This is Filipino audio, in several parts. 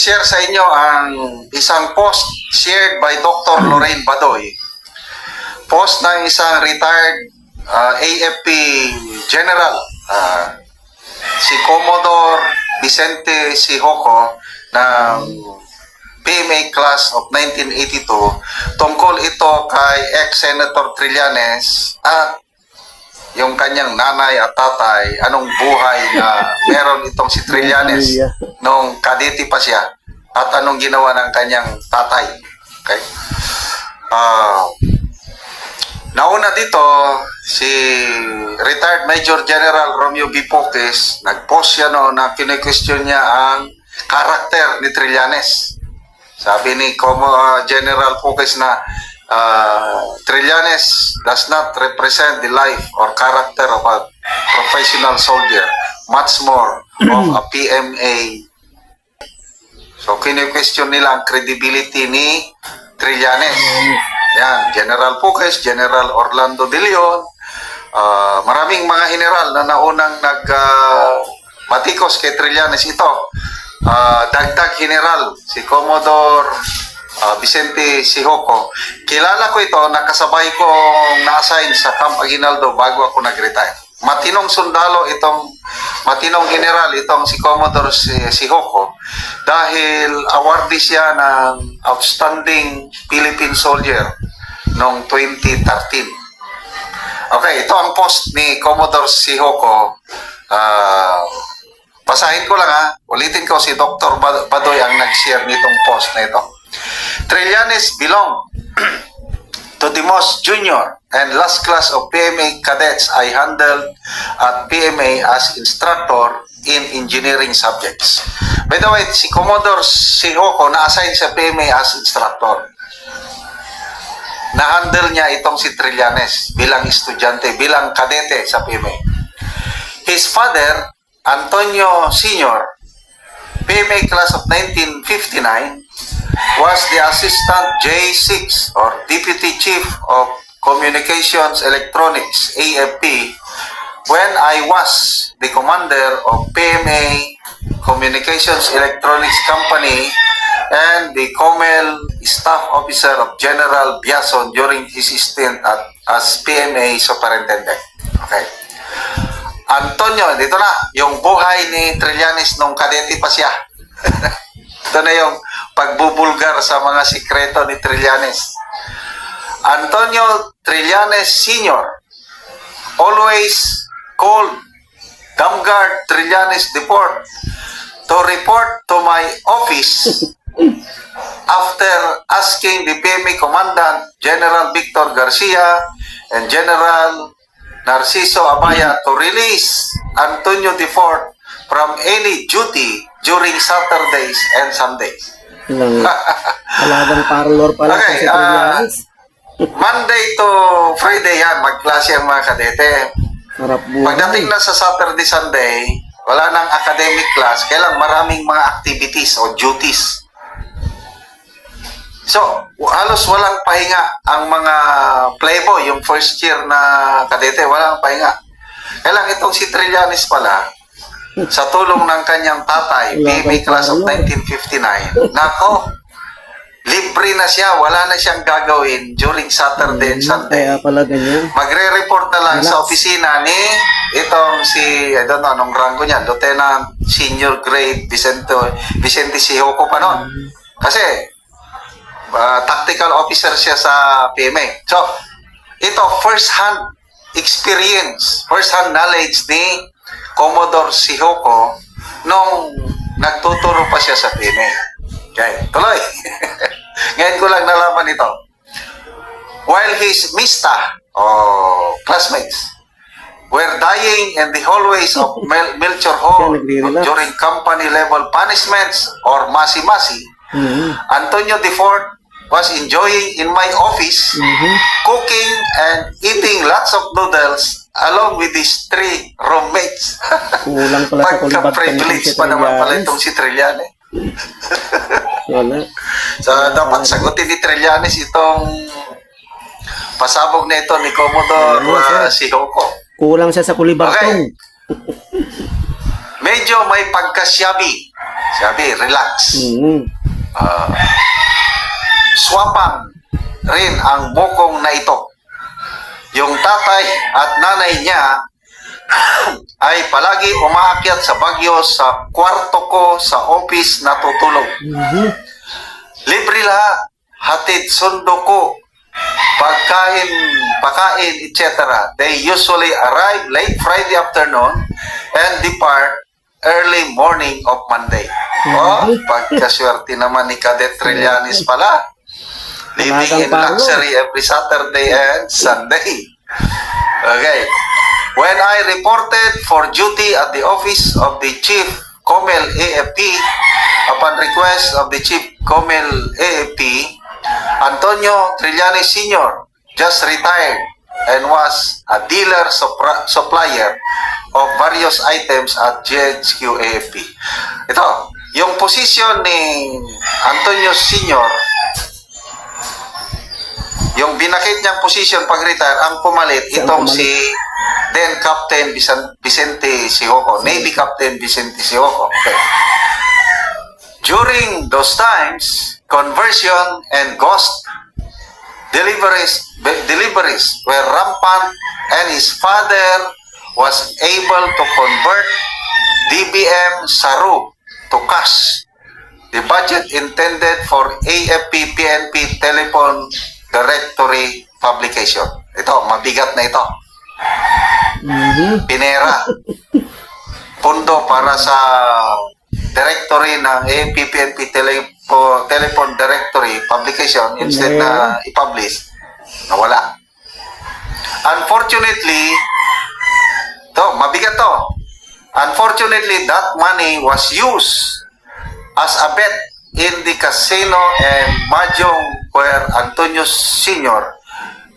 Share sa inyo ang isang post shared by Dr. Lorraine Badoy. Post ng isang retired AFP General, si Commodore Vicente Sihoco ng PMA Class of 1982. Tungkol ito kay ex-Senator Trillanes at yung kanyang nanay at tatay, anong buhay na meron itong si Trillanes nung kadete pa siya at anong ginawa ng kanyang tatay. Okay? Nauna dito, si retired Major General Romeo B. Poques, nag-post siya na kine-question niya ang karakter ni Trillanes. Sabi ni General Poques na Trillanes does not represent the life or character of a professional soldier, much more of a PMA. So, kine-question nila ang credibility ni Trillanes. Yan, General Poques, General Orlando De Leon, maraming mga general na naunang matikos kay Trillanes ito. Dagdag general, si Commodore Vicente Sihoco. Kilala ko ito, nakasabay ko na-assign sa Camp Aguinaldo bago ako nag-retire. Matinong sundalo itong, matinong general itong si Commodore Sihoco dahil awardee siya ng Outstanding Philippine Soldier noong 2013. Okay, ito ang post ni Commodore Sihoco. Basahin ko lang ulitin ko, si Dr. Badoy ang nag-share nitong post na ito. Trillanes belong to the most junior and last class of PMA cadets I handled at PMA as instructor in engineering subjects. By the way, si Commodore Sihoco na-assign sa PMA as instructor. Na-handle niya itong si Trillanes bilang estudyante, bilang kadete sa PMA. His father, Antonio Sr., PMA class of 1959, was the Assistant J6 or Deputy Chief of Communications Electronics, AFP, when I was the commander of PMA Communications Electronics Company and the COMEL Staff Officer of General Biason during his stint as PMA Superintendent. Okay. Antonio, dito na, yung buhay ni Trillanes nung kadete pa siya. Ito na yung pagbubulgar sa mga sikreto ni Trillanes. Antonio Trillanes Sr. always called Damgard Trillanes Deport to report to my office after asking the PMA Commandant General Victor Garcia and General Narciso Abaya to release Antonio Deport from any duty during Saturdays and Sundays. Talagang parlor pala okay, si Trillanes. Monday to Friday yan, magklase ang mga kadete. Sarap buhay. Pagdating na sa Saturday, Sunday, wala nang academic class, kailang maraming mga activities o duties. So, halos walang pahinga ang mga playboy, yung first year na kadete, walang pahinga. Kailang itong si Trillanes pala, sa tulong ng kanyang tatay, PMA class of 1959, nako, libre na siya, wala na siyang gagawin during Saturday and Sunday. Kaya pala ganyan. Magre-report na lang sa opisina ni itong si, I don't know, anong rango niya, Lieutenant Senior Grade Vicente Sihoco pa noon. Kasi, tactical officer siya sa PMA. So, ito, first-hand experience, first-hand knowledge ni Commodore Sihoco nung nagtuturo pa siya sa PMA. Okay, tuloy. Ngayon ko lang nalaman ito. While his mista classmates were dying in the hallways of Melchor Hall during company-level punishments or masi-masi, Antonio Deport was enjoying in my office, cooking and eating lots of noodles along with his 3 roommates. Kulang pala sa kulbat Pagka-privilege pa naman pala itong si Trillanes. Wala. So, dapat sagutin ni Trillanes itong pasabog na ito ni Commodore Sihoco. Kulang siya sa kulibatong. Okay. Medyo may pagkasyabi Sabi, relax. Mm. Swapang rin ang bukong na ito. Yung tatay at nanay niya ay palagi umaakyat sa Baguio sa kwarto ko sa office na tutulog. Mhm. Libre lahat, hatid sundo ko, pakain, etc. They usually arrive late Friday afternoon and depart early morning of Monday. Oh, pagkaswerte naman ni Cadet Trillanes pala. Living in luxury every Saturday and Sunday. Okay. When I reported for duty at the office of the Chief Comel AFP, upon request of the Chief Comel AFP, Antonio Trillanes Sr. just retired and was a dealer supplier of various items at GHQ AFP. Ito, yung position ni Antonio Sr., yung binakit niyang position pag-retire, ang pumalit, itong si then Captain Vicente Sihoco, Navy Captain Vicente Sihoco. Okay. During those times, conversion and ghost deliveries were rampant, and his father was able to convert DBM Saru to cash. The budget intended for AFP PNP telephone directory publication. Ito, mabigat na ito. Mhm. Pinera. Pundo para sa directory ng AFP PNP telephone directory publication instead na i-publish, nawala. Unfortunately, mabigat to. Unfortunately, that money was used as a bet in the casino and mahjong where Antonio Sr.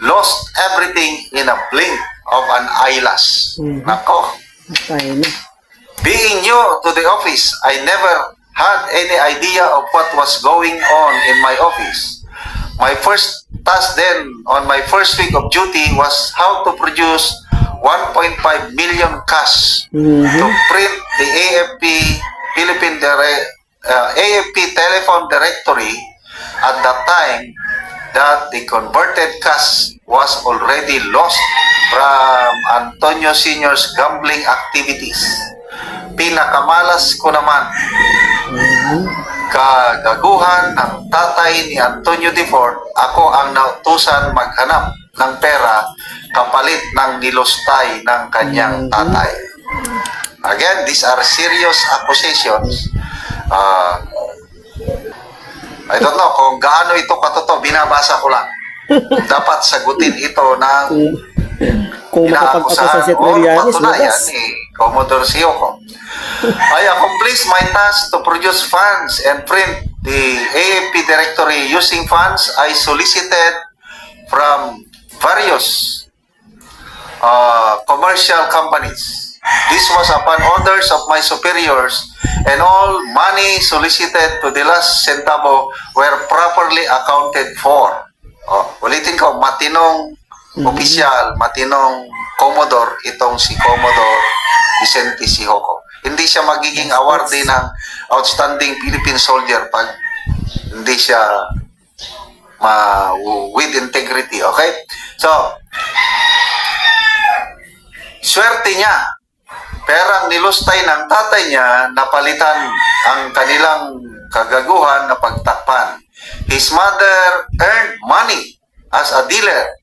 lost everything in a blink of an eyelash. Mhm. Nako. Tayo na. Being new to the office, I never had any idea of what was going on in my office. My first task then on my first week of duty was how to produce 1.5 million cash to Mhm. print the AFP AFP telephone directory at that time that the converted cash was already lost from Antonio Sr.'s gambling activities. Pinakamalas ko naman, Mhm. kagaguhan ng tatay ni Antonio Defort, ako ang nautusan maghanap ng pera kapalit ng nilustay ng kanyang tatay. Again, these are serious accusations. I don't know kung gaano ito katotoo, binabasa ko lang. Dapat sagutin ito ng Kung makapagpapasa si Trillanes, patunayan labas. ni Commodore Sihoco. I accomplished my task to produce funds and print the AFP directory using funds I solicited from various commercial companies. This was upon orders of my superiors, and all money solicited to the last centavo were properly accounted for. Ulitin ko, matinong opisyal, matinong Commodore, itong si Commodore Vicente Sihoco. Hindi siya magiging awardee ng Outstanding Philippine Soldier pag hindi siya with integrity. Okay? So, swerte niya. Perang nilustay ng tatay niya, napalitan ang kanilang kagaguhan na pagtakpan. His mother earned money as a dealer.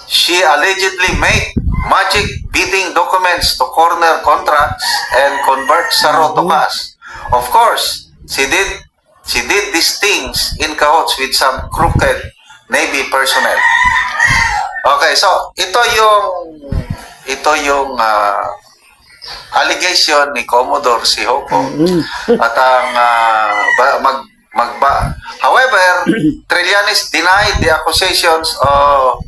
She allegedly made magic bidding documents to corner contracts and convert Saro to cash. Of course, she did these things in cahoots with some crooked Navy personnel. Okay, so ito yung allegation ni Commodore Sihoco. At ang however, Trillanes denied the accusations of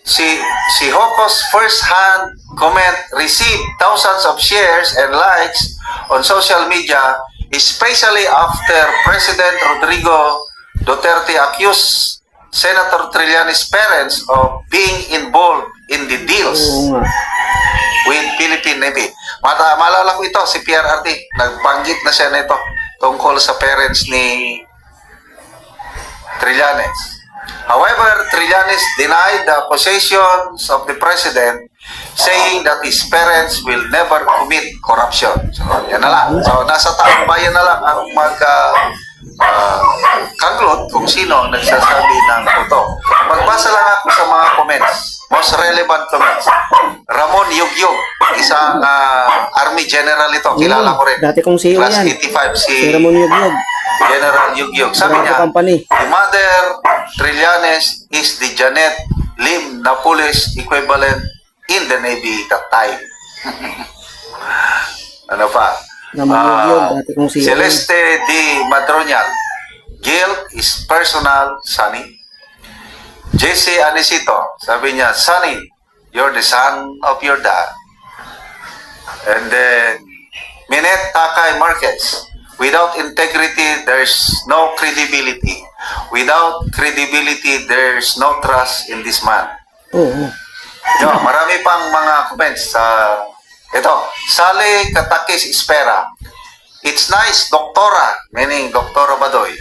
Sihoco's first-hand comment, received thousands of shares and likes on social media, especially after President Rodrigo Duterte accused Senator Trillanes' parents of being involved in the deals. Oo nga. with Philippine Navy. Maalala ko ito, si PRRD, nagbanggit na siya nito tungkol sa parents ni Trillanes. However, Trillanes denied the accusations of the president, saying that his parents will never commit corruption. So, yan na lang. So, nasa taong bayan na lang ang conclude kung sino ang nagsasabi ng totoo. Magbasa lang ako sa mga comments. Most relevant comments. Ramon Yugyug, isang Army General ito. Kilala ko rin. Dati kong CEO Class yan. 85 si Si Ramon Yugyug. General Yugyug. Sabi Bravo niya, Company. the mother Trillanes is the Janet Lim Napoles equivalent in the Navy that time. Ano pa? Ramon Yugyug, dati kong CEO. Celeste D. Madronial. Guilt is personal, Sonny. JC Anisito, sabi niya, Sonny, you're the son of your dad. And then, Minette Takay Marquez, without integrity, there's no credibility. Without credibility, there's no trust in this man. Oo. Marami pang mga comments sa ito. Sally Katakis Espera. It's nice, Doktora, meaning Doktora Badoy.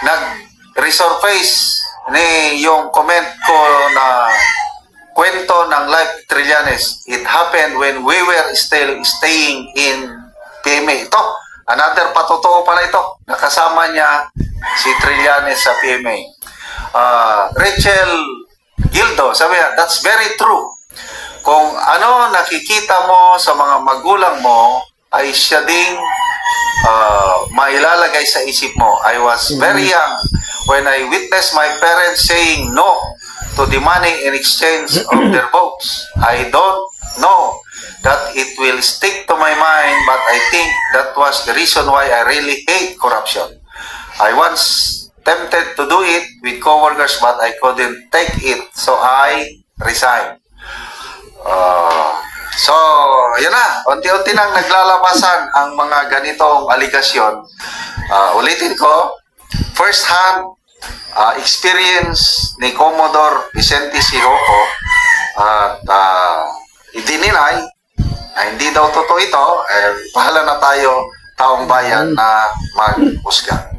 Nag-resurface ni yung comment ko na kwento ng Life Trillanes. It happened when we were still staying in PMA. Ito, another patotoo pala ito. Nakasama niya si Trillanes sa PMA. Rachel Gildo, sabi niya, that's very true. Kung ano nakikita mo sa mga magulang mo, ay siya ding mailalagay sa isip mo. I was very young when I witnessed my parents saying no to the money in exchange of their votes. I don't know that it will stick to my mind, but I think that was the reason why I really hate corruption. I once tempted to do it with coworkers, but I couldn't take it, so I resigned. So, yan na. Unti-unti nang naglalabasan ang mga ganitong aligasyon. Ulitin ko, first-hand experience ni Commodore Vicente Siroco at idininay na hindi daw totoo ito, bahala na tayo, taong bayan, na maghusga.